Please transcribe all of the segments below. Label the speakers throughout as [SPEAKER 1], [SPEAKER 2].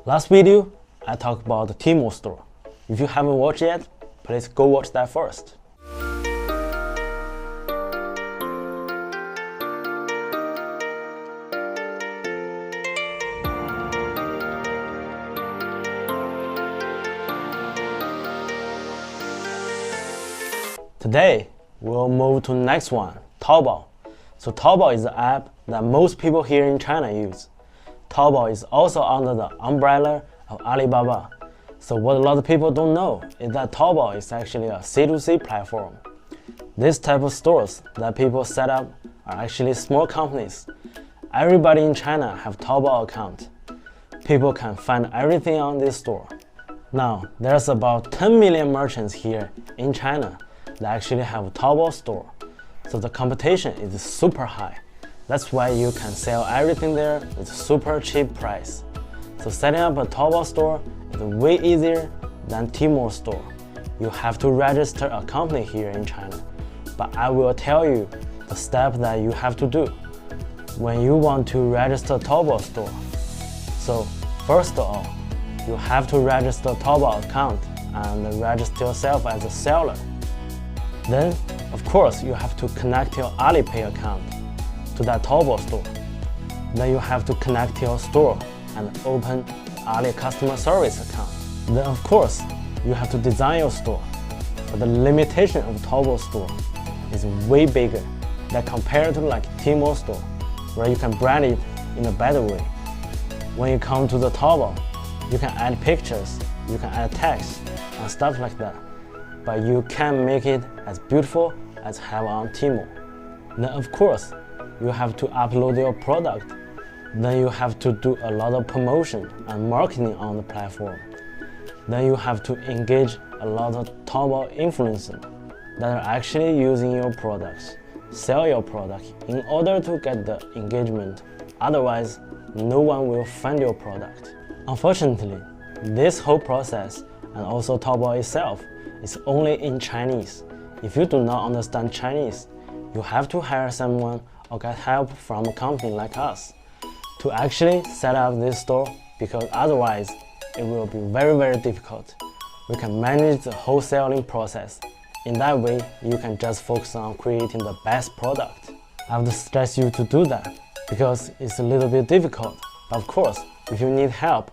[SPEAKER 1] Last video, I talked about the Tmall store. If you haven't watched yet, please go watch that first. Today, we'll move to the next one, Taobao. So Taobao is the app that most people here in China use. Taobao is also under the umbrella of Alibaba. So what a lot of people don't know is that Taobao is actually a C2C platform. This type of stores that people set up are actually small companies. Everybody in China have Taobao account. People can find everything on this store. Now, there's about 10 million merchants here in China that actually have a Taobao store. So the competition is super high. That's why you can sell everything there with super cheap price. So setting up a Taobao store is way easier than Tmall store. You have to register a company here in China. But I will tell you the step that you have to do when you want to register a Taobao store. So first of all, you have to register a Taobao account and register yourself as a seller. Then, of course, you have to connect your Alipay account to that Taobao store. Then you have to connect your store and open Ali customer service account. Then, of course, you have to design your store. But the limitation of Taobao store is way bigger than compared to like Tmall store, where you can brand it in a better way. When you come to the Taobao, you can add pictures, you can add text, and stuff like that. But you can't make it as beautiful as have on Tmall. Then of course, you have to upload your product. Then you have to do a lot of promotion and marketing on the platform. Then you have to engage a lot of Taobao influencers that are actually using your products, sell your product in order to get the engagement. Otherwise, no one will find your product. Unfortunately, this whole process and also Taobao itself is only in Chinese. If you do not understand Chinese, you have to hire someone or get help from a company like us to actually set up this store, because otherwise it will be very difficult. We can manage the wholesaling process. In that way, you can just focus on creating the best product. I would suggest you to do that because it's a little bit difficult. But of course, if you need help,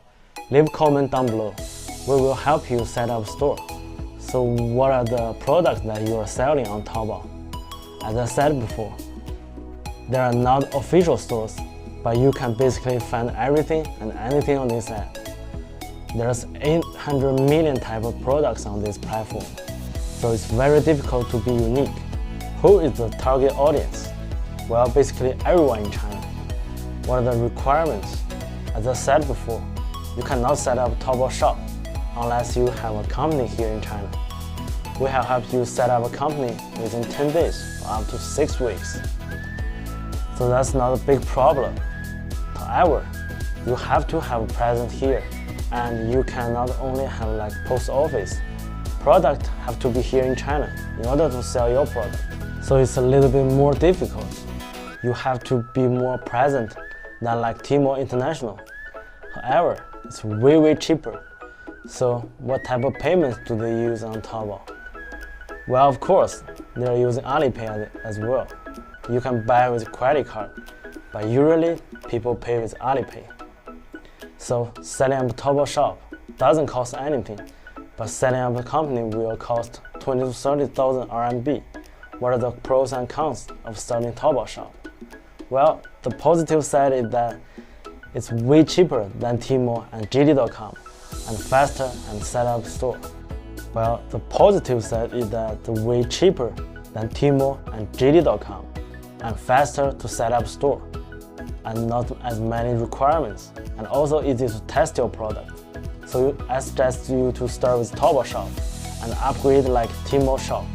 [SPEAKER 1] leave a comment down below. We will help you set up a store. So what are the products that you are selling on Taobao? As I said before, there are not official stores, but you can basically find everything and anything on this app. There's 800 million type of products on this platform, so it's very difficult to be unique. Who is the target audience? Well, basically everyone in China. What are the requirements? As I said before, you cannot set up a Taobao shop unless you have a company here in China. We have helped you set up a company within 10 days or up to 6 weeks. So that's not a big problem. However, you have to have a presence here, and you cannot only have like post office. Product have to be here in China in order to sell your product. So it's a little bit more difficult. You have to be more present than like Tmall International. However, it's way cheaper. So what type of payments do they use on Taobao? Well, of course, they're using Alipay as well. You can buy with credit card, but usually people pay with Alipay. So setting up a Taobao shop doesn't cost anything, but setting up a company will cost 20 to 30,000 RMB. What are the pros and cons of starting Taobao shop? Well, the positive side is that it's way cheaper than Tmall and JD.com and faster and set up store. Well, the positive side is that it's way cheaper than Tmall and JD.com and faster to set up store and not as many requirements, and also easy to test your product. So I suggest you to start with Taobao shop and upgrade like Tmall shop.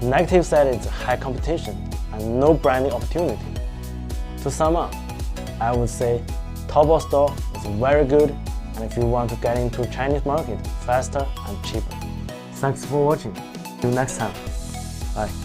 [SPEAKER 1] Negative side is high competition and no branding opportunity. To sum up, I would say Taobao store is very good, and if you want to get into Chinese market faster and cheaper. Thanks for watching. See you next time. Bye.